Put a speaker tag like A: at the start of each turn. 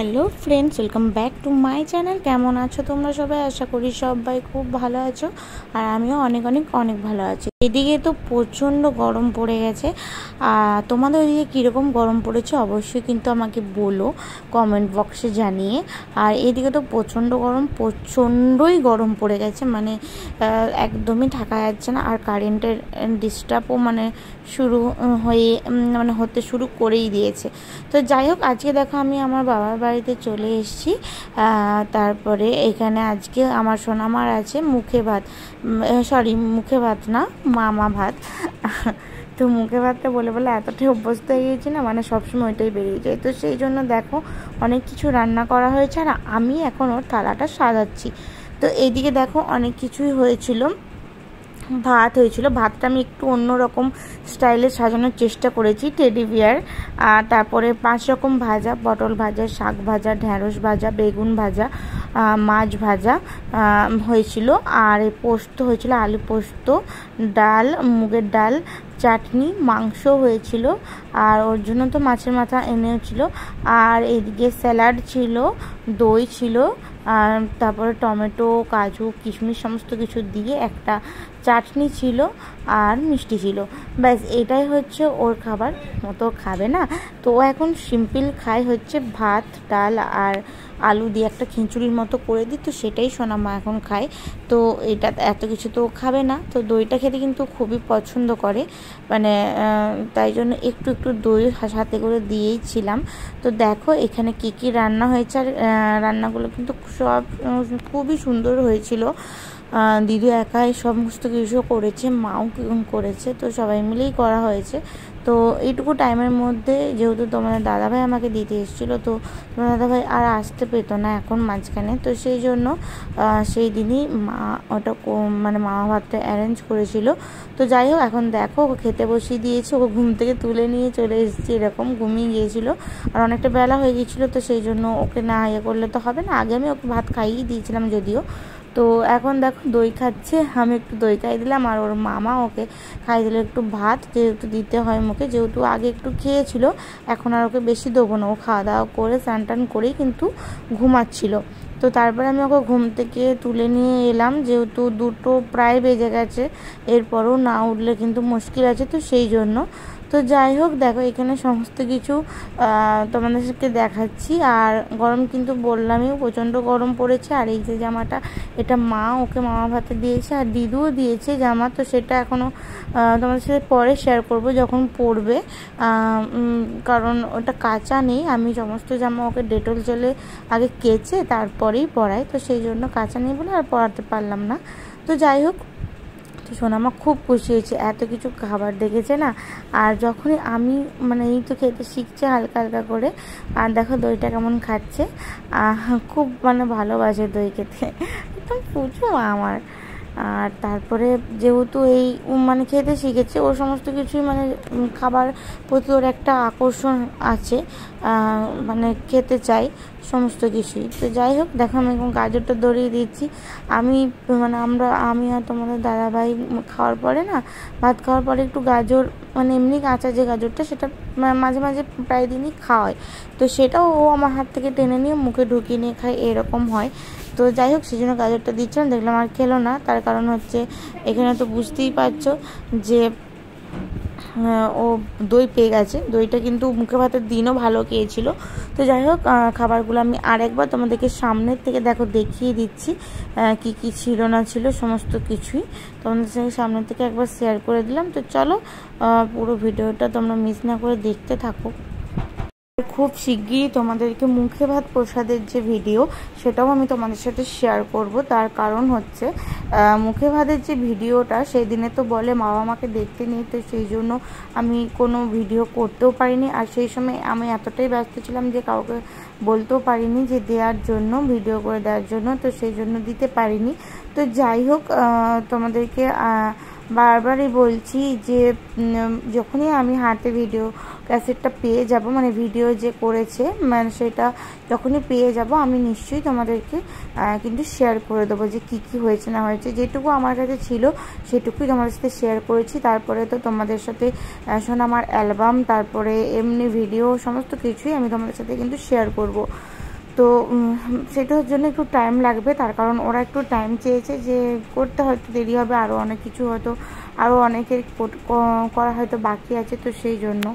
A: Hello friends, welcome back to my channel. কেমন আছো তোমরা সবাই? আশা করি সবাই খুব ভালো আছো, আর আমিও অনেক অনেক অনেক ভালো আছি। এদিকে তো প্রচণ্ড গরম পড়ে গেছে। তোমাদের ওইদিকে কীরকম গরম পড়েছে অবশ্যই কিন্তু আমাকে বলো কমেন্ট বক্সে জানিয়ে। আর এদিকে তো প্রচণ্ড গরম, প্রচণ্ডই গরম পড়ে গেছে, মানে একদমই থাকা যাচ্ছে না। আর কারেন্টের ডিস্টার্বও শুরু হতে শুরু করেই দিয়েছে। তো যাই হোক, আজকে দেখো আমি আমার বাবার বাড়িতে চলে এসেছি। তারপরে এখানে আজকে আমার সোনামার আছে মুখে ভাত, মুখে ভাত না, মামা ভাত। তো মুখে ভাতটা বলে বলে এতটাই অভ্যস্ত হয়ে গেছি না, সবসময় ওইটাই বেরিয়ে যায়। তো সেই জন্য দেখো অনেক কিছু রান্না করা হয়েছে, আর আমি এখন ওর থালাটা সাজাচ্ছি। তো এইদিকে দেখো অনেক কিছুই হয়েছিল। ভাত হয়েছিল, ভাতটা আমি একটু অন্যরকম স্টাইলে সাজানোর চেষ্টা করেছি, টেডি বিয়ার। তারপরে 5 রকম ভাজা, পটল ভাজা, শাক ভাজা, ঢ্যাঁড়স ভাজা, বেগুন ভাজা, মাছ ভাজা হয়েছিল। আর পোস্ত হয়েছিল, আলু পোস্ত, ডাল, মুগের ডাল, চাটনি, মাংস হয়েছিল। আর ওর জন্য তো মাছের মাথা এনেছিল। আর এদিকে স্যালাড ছিল, দই ছিল, আর তারপরে টমেটো, কাজু, কিশমিশ সমস্ত কিছু দিয়ে একটা চাটনি ছিল, আর মিষ্টি ছিল। ব্যাস এটাই হচ্ছে ওর খাবার। মতো খাবে না, তো ও এখন সিম্পল খায় হচ্ছে ভাত, ডাল আর আলু দিয়ে একটা খিচুড়ির মতো করে দিই, তো সেটাই সোনামা এখন খায়। তো এটা এত কিছু তো খাবে না, তো দইটা খেতে কিন্তু খুবই পছন্দ করে, তাই জন্য একটু একটু দই সাথে করে দিয়েই ছিলাম। তো দেখো এখানে কি কি রান্না হয়েছে, আর রান্নাগুলো কিন্তু সব খুবই সুন্দর হয়েছিল। দিদি একাই সমস্ত কিছু করেছে, মাও করেছে, তো সবাই মিলেই করা হয়েছে। তো এইটুকু টাইমের মধ্যে যেহেতু তোমাদের দাদাভাই আমাকে দিতে এসেছিলো, তো তোমার দাদাভাই আর আসতে পেতো না এখন মাঝখানে, তো সেই জন্য সেই দিনই মা ওটা মামা ভাতটা অ্যারেঞ্জ করেছিল। তো যাই হোক, এখন দেখো ওকে খেতে বসিয়ে দিয়েছে, ওকে ঘুম থেকে তুলে নিয়ে চলে এসেছি, এরকম ঘুমিয়ে গিয়েছিলো আর অনেকটা বেলা হয়ে গিয়েছিলো, তো সেই জন্য ওকে না করলে তো হবে না। আগে আমি ওকে ভাত খাইয়ে দিয়েছিলাম যদিও। তো এখন দেখো দই খাচ্ছে, আমি একটু দই খাই দিলাম, আর ওর মামা ওকে খাই দিল একটু ভাত, যেহেতু দিতে হয় মুখে, যেহেতু আগে একটু খেয়েছিল, এখন আর ওকে বেশি দেবো না। ও খাওয়া দাওয়া করে স্নান টান করেই কিন্তু ঘুমাচ্ছিল। তো তারপরে আমি ওকে ঘুম থেকে তুলে নিয়ে এলাম, যেহেতু 2টো প্রায় বেজে গেছে, এরপরও না উঠলে কিন্তু মুশকিল আছে, তো সেই জন্য। তো যাই হোক, দেখো এখানে সমস্ত কিছু তোমাদেরকে দেখাচ্ছি। আর গরম কিন্তু বললামই, প্রচণ্ড গরম পড়েছে। আর এই যে জামাটা, এটা মা ওকে মামা ভাতে দিয়েছে, আর দিদুও দিয়েছে জামা, তো সেটা এখনও তোমাদের সাথে পরে শেয়ার করব যখন পরবে, কারণ ওটা কাঁচা নেই। আমি সমস্ত জামা ওকে ডেটল জলে আগে কেচে তারপরেই পরাই, তো সেই জন্য কাঁচা নেই বলে আর পরাতে পারলাম না। তো যাই হোক, তো সোনামা খুব খুশি হয়েছে, এত কিছু খাবার দেখেছে না। আর যখনই আমি এই তো খেতে শিখছে হালকা হালকা করে, আর দেখো দইটা কেমন খাচ্ছে, খুব ভালোবাসে দই খেতে, একদম পুচু আমার। আর তারপরে যেহেতু এই খেতে শিখেছে, ওর সমস্ত কিছুই খাবার প্রতি ওর একটা আকর্ষণ আছে, খেতে চাই সমস্ত কিছুই। তো যাই হোক, দেখো আমি এখন গাজরটা ধরিয়ে দিচ্ছি। আমি আমি আর তোমাদের দাদাভাই খাওয়ার পরে ভাত খাওয়ার পরে একটু গাজর, এমনি কাঁচা যে গাজরটা, সেটা মাঝে মাঝে প্রায় দিনই খাওয়ায়, তো সেটাও ও আমার হাত থেকে টেনে নিয়ে মুখে ঢুকিয়ে নিয়ে খায়, এরকম হয়। তো যাই হোক, সেই জন্য গাজরটা দিচ্ছিলাম, দেখলাম আর খেলো না। তার কারণ হচ্ছে এখানে তো বুঝতেই পারছো যে ও দই পেয়ে গেছে, দইটা কিন্তু মুখে ভাতের দিনও ভালো খেয়েছিল। তো যাই হোক, খাবারগুলো আমি আরেকবার তোমাদেরকে সামনের থেকে দেখো দেখিয়ে দিচ্ছি, কি কি ছিল না ছিল সমস্ত কিছুই তোমাদের সঙ্গে সামনের থেকে একবার শেয়ার করে দিলাম। তো চলো পুরো ভিডিওটা তোমরা মিস না করে দেখতে থাকো। খুব শিগগিরই তোমাদেরকে মুখে ভাত প্রসাদের যে ভিডিও, সেটাও আমি তোমাদের সাথে শেয়ার করব। তার কারণ হচ্ছে মুখে ভাতের যে ভিডিওটা, সেই দিনে তো বলে বাবা মাকে দেখতে নিয়ে, তো সেই জন্য আমি কোনো ভিডিও করতেও পারিনি। আর সেই সময় আমি এতটাই ব্যস্ত ছিলাম যে কাউকে বলতেও পারিনি যে দেওয়ার জন্য, ভিডিও করে দেওয়ার জন্য, তো সেই জন্য দিতে পারিনি। তো যাই হোক, তোমাদেরকে বারবারই বলছি যে যখনই আমি হাতে ভিডিও ক্যাসেটটা পেয়ে যাব, ভিডিও যে করেছে সেটা যখনই পেয়ে যাব, আমি নিশ্চয়ই তোমাদেরকে কিন্তু শেয়ার করে দেবো যে কি কি হয়েছে না হয়েছে। যেটুকু আমার কাছে ছিল সেটুকুই তোমাদের সাথে শেয়ার করেছি। তারপরে তো তোমাদের সাথে আমার অ্যালবাম, তারপরে এমনি ভিডিও, সমস্ত কিছুই আমি তোমাদের সাথে কিন্তু শেয়ার করব। তো সেটার জন্য একটু টাইম লাগবে, তার কারণ ওরা একটু টাইম চেয়েছে, যে করতে হয়তো দেরি হবে, আরও অনেক কিছু হয়তো আরও অনেকের করা হয়তো বাকি আছে, তো সেই জন্য।